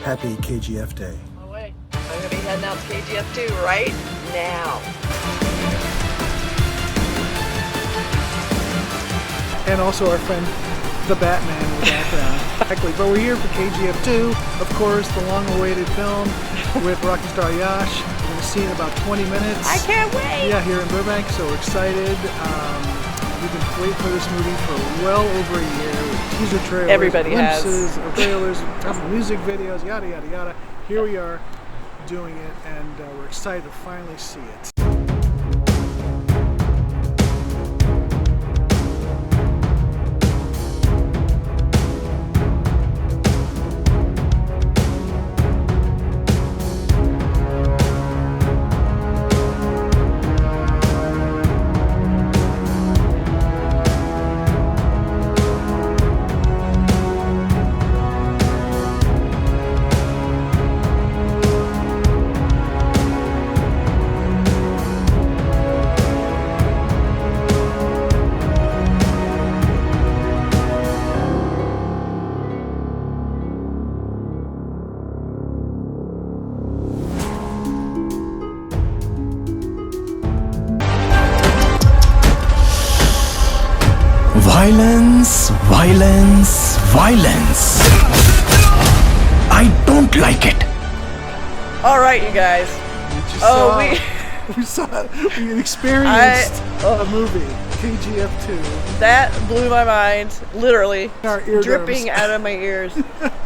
Happy KGF Day. Oh wait, I'm gonna be heading out to KGF 2 right now. And also our friend, the Batman in the background. Exactly, but we're here for KGF 2, of course, the long-awaited film with rock star Yash. We're going to see in about 20 minutes. I can't wait! Yeah, here in Burbank, so we're excited. We've been waiting for this movie for well over a year with teaser trailers, Everybody glimpses has. of trailers, music videos, yada, yada, yada. Here we are doing it, and we're excited to finally see it. Violence, violence, violence. I don't like it. All right, you guys. We experienced a movie, KGF 2. That blew my mind, literally, Our eardrums. dripping out of my ears.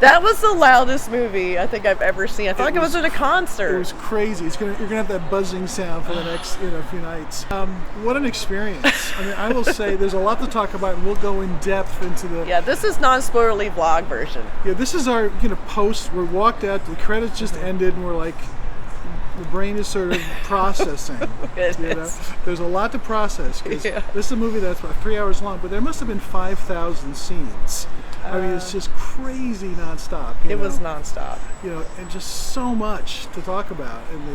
That was the loudest movie I think I've ever seen. I felt like I was at a concert. It was crazy. You're gonna have that buzzing sound for the next few nights. What an experience! I mean, I will say there's a lot to talk about, and we'll go in depth into the. Yeah, this is non-spoilerly vlog version. Yeah, this is our post. We're walked out. The credits just ended, and we're like, the brain is sort of processing. There's a lot to process because this is a movie that's about 3 hours long, but there must have been 5,000 scenes. I mean, it's just crazy nonstop. It was nonstop. And just so much to talk about in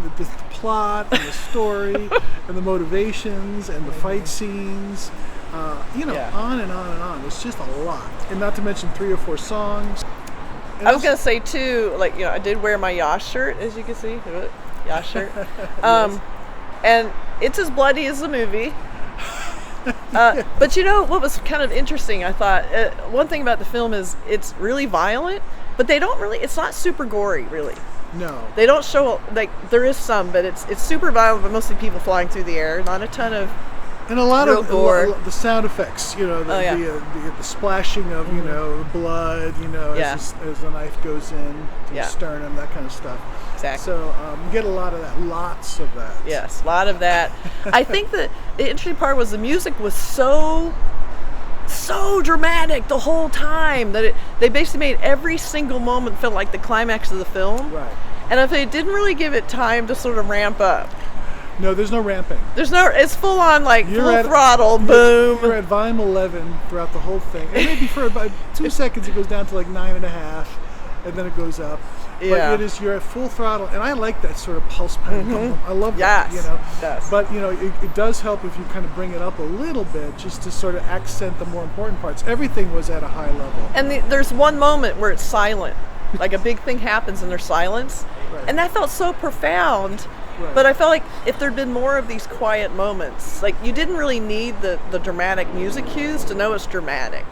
the plot and the story and the motivations and the fight scenes. On and on and on. It's just a lot, and not to mention 3 or 4 songs. I was gonna say too, I did wear my Yash shirt, as you can see, Yash shirt, Yes. and it's as bloody as the movie. But what was kind of interesting? I thought one thing about the film is it's really violent, but it's not super gory, really. No. They don't show there is some, but it's super violent, but mostly people flying through the air, not a ton of. And a lot real of gore. the sound effects, the splashing of blood, as the knife goes in to the sternum, that kind of stuff. Exactly. So you get a lot of that, lots of that. Yes, a lot of that. I think the interesting part was the music was so dramatic the whole time that they basically made every single moment feel like the climax of the film. Right. And if they didn't really give it time to sort of ramp up. No, there's no ramping. it's full on full throttle, boom. You're at volume 11 throughout the whole thing. And maybe for about 2 seconds it goes down to 9.5, and then it goes up. Yeah. But you're at full throttle, and I like that sort of pulse pattern. I love that. Yes. But it does help if you kind of bring it up a little bit, just to sort of accent the more important parts. Everything was at a high level. And there's one moment where it's silent, like a big thing happens and there's silence, and that felt so profound. Right. But I felt like if there'd been more of these quiet moments, you didn't really need the dramatic music cues to know it's dramatic.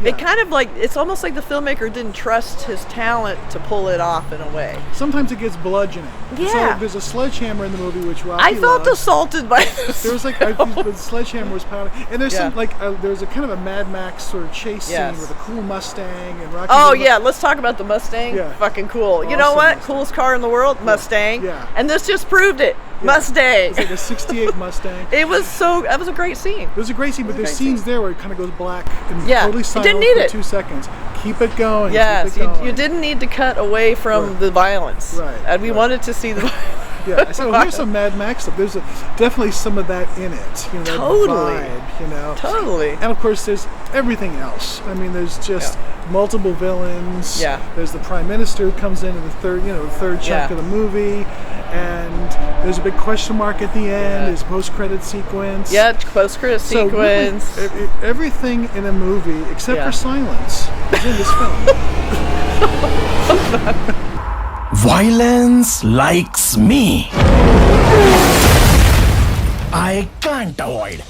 It kind of it's almost like the filmmaker didn't trust his talent to pull it off in a way. Sometimes it gets bludgeoning. Yeah. So there's a sledgehammer in the movie, which Rocky I felt loves. assaulted by this. There was the sledgehammer was pounding, and there's some there's a kind of a Mad Max sort of chase scene with a cool Mustang and Rocky. Oh yeah, let's talk about the Mustang. Yeah. Fucking cool. Awesome. You know what? Mustang. Coolest car in the world, Mustang. Yeah. And this just proved it. Yeah. Mustang. It's like a '68 Mustang. That was a great scene. It was a great scene, but there's scenes there where it kind of goes black and totally silent didn't need for it. 2 seconds. Keep it going. Yes, keep it going. you didn't need to cut away from the violence. Right. And we wanted to see the violence. Yeah, so here's some Mad Max stuff. There's definitely some of that in it. That Totally. vibe, Totally. And of course, there's everything else. I mean, there's just multiple villains. Yeah. There's the prime minister who comes in the third chunk of the movie, and there's a big question mark at the end. There's post-credit sequence. Yeah, post-credit sequence. Really, everything in a movie except for silence is in this film. Violence likes me. I can't avoid.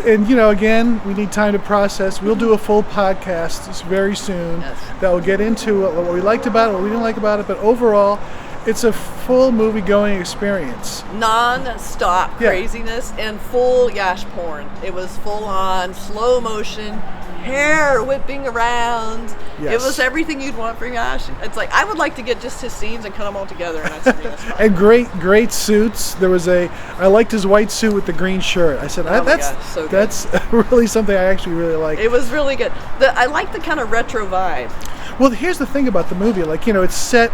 And again, we need time to process. We'll do a full podcast very soon that will get into what we liked about it, what we didn't like about it. But overall, it's a full movie-going experience. Non-stop craziness and full Yash porn. It was full-on, slow motion, hair whipping around. Yes. It was everything you'd want from Yash. It's like, I would like to get just his scenes and cut them all together. And I'd see this. And great suits. I liked his white suit with the green shirt. I said, that's really something I actually really like. It was really good. I like the kind of retro vibe. Well, here's the thing about the movie. It's set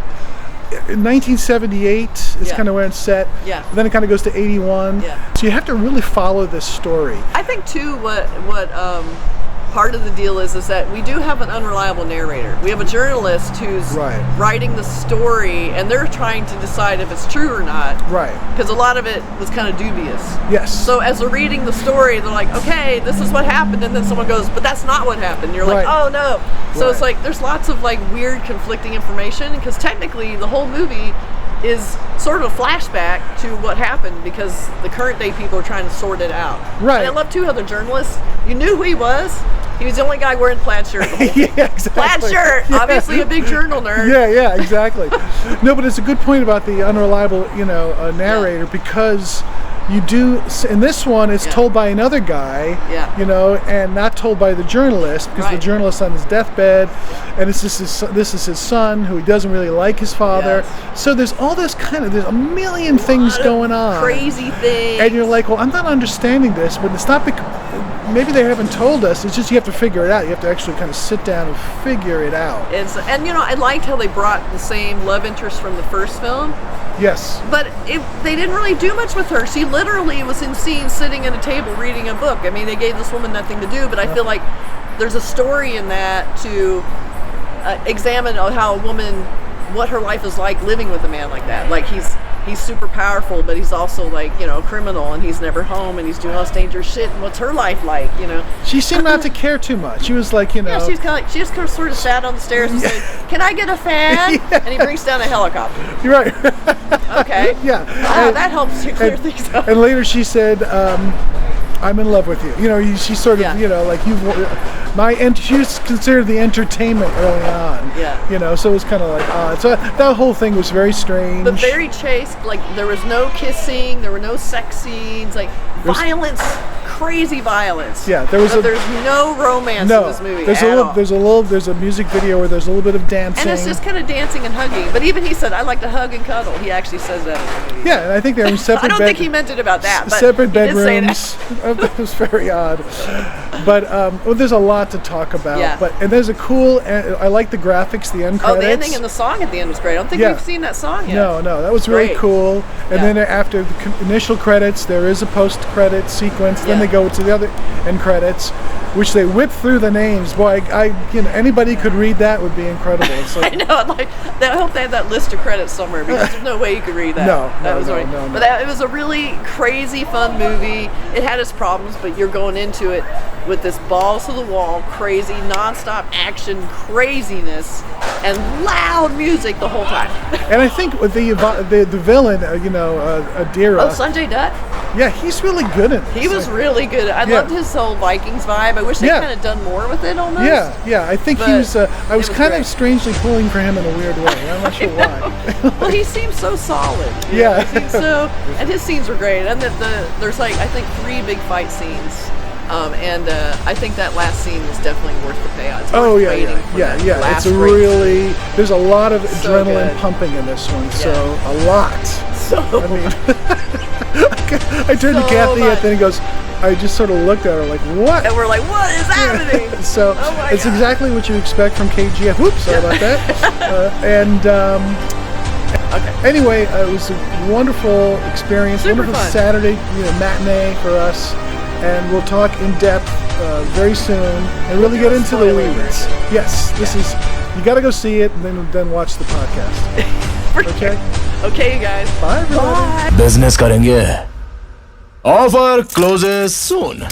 in 1978 is kind of where it's set. Yeah. Then it kind of goes to 81. Yeah. So you have to really follow this story. I think too what part of the deal is that we do have an unreliable narrator. We have a journalist who's writing the story, and they're trying to decide if it's true or not. Right. Because a lot of it was kind of dubious. Yes. So as they're reading the story, they're like, okay, this is what happened, and then someone goes, but that's not what happened. You're like, oh no. So it's like there's lots of like weird conflicting information, because technically the whole movie is sort of a flashback to what happened, because the current day people are trying to sort it out. Right. And I love two other journalists. You knew who he was. He was the only guy wearing plaid shirt. Yeah, exactly. Plaid shirt, obviously a big journal nerd. Yeah, exactly. No, but it's a good point about the unreliable, narrator, because you do, in this one, it's told by another guy, and not told by the journalist, because the journalist's on his deathbed, and this is his son, who he doesn't really like his father. Yes. So there's all this there's a million things going on. Crazy things. And you're like, well, I'm not understanding this, but it's not because maybe they haven't told us. It's just you have to figure it out. You have to actually kind of sit down and figure it out. I liked how they brought the same love interest from the first film. Yes. But they didn't really do much with her. She literally was in scenes sitting at a table reading a book. I mean, they gave this woman nothing to do, but I feel like there's a story in that to examine how a woman, what her life is like living with a man like that. Like he's super powerful, but he's also like, a criminal, and he's never home, and he's doing all this dangerous shit, and what's her life like, She seemed not to care too much. She was like, Yeah, she was kind of like, she just sort of sat on the stairs and said, can I get a fan? And he brings down a helicopter. You're right. Okay. Yeah. That helps to clear things up. And later she said, I'm in love with you. She sort of, like she was considered the entertainment early on. Yeah. So it was kind of like odd. So that whole thing was very strange. But very chaste. Like there was no kissing, there were no sex scenes, like violence, crazy violence. Yeah, there's no romance in this movie. There's a music video where there's a little bit of dancing. And it's just kind of dancing and hugging. But even he said, I like to hug and cuddle. He actually says that in the movie. Yeah, and I think they're in separate I don't think he meant it about that, but separate bedrooms. It was very odd. But there's a lot to talk about. Yeah. And there's a cool, I like the graphics, the end credits. The ending and the song at the end was great. I don't think we've seen that song yet. No, that was really cool. And then after the initial credits, there is a post-credit sequence. Then they go to the other end credits, which they whip through the names. Boy, anybody could read that would be incredible. Like, I know. I hope they had that list of credits somewhere, because there's no way you could read that. No. But it was a really crazy, fun movie. It had its problems, but you're going into it with this balls to the wall, crazy, non-stop action craziness, and loud music the whole time. And I think the villain, Adira. Oh, Sanjay Dutt? Yeah, he's really good at it. He was really good. I loved his whole Vikings vibe. I wish they kind of done more with it almost. Yeah. I think he was. I was kind of strangely pulling for him in a weird way. I'm not sure why. Well, he seems so solid. Yeah. And his scenes were great. And there's like, I think 3 big fight scenes. I think that last scene is definitely worth the payout. Yeah. It's really, there's a lot of adrenaline pumping in this one. So a lot. I mean, I turned to Kathy and then he goes, I just sort of looked at her like, what? And we're like, what is happening? So it's exactly what you expect from KGF. Whoops, sorry about that. Anyway, it was a wonderful experience, wonderful fun. Saturday matinee for us. and we'll talk in depth very soon and really get into the weeds. Yes, this is. You got to go see it and then watch the podcast. Okay. Okay, you guys. Bye, everybody. Business करेंगे. Offer closes soon.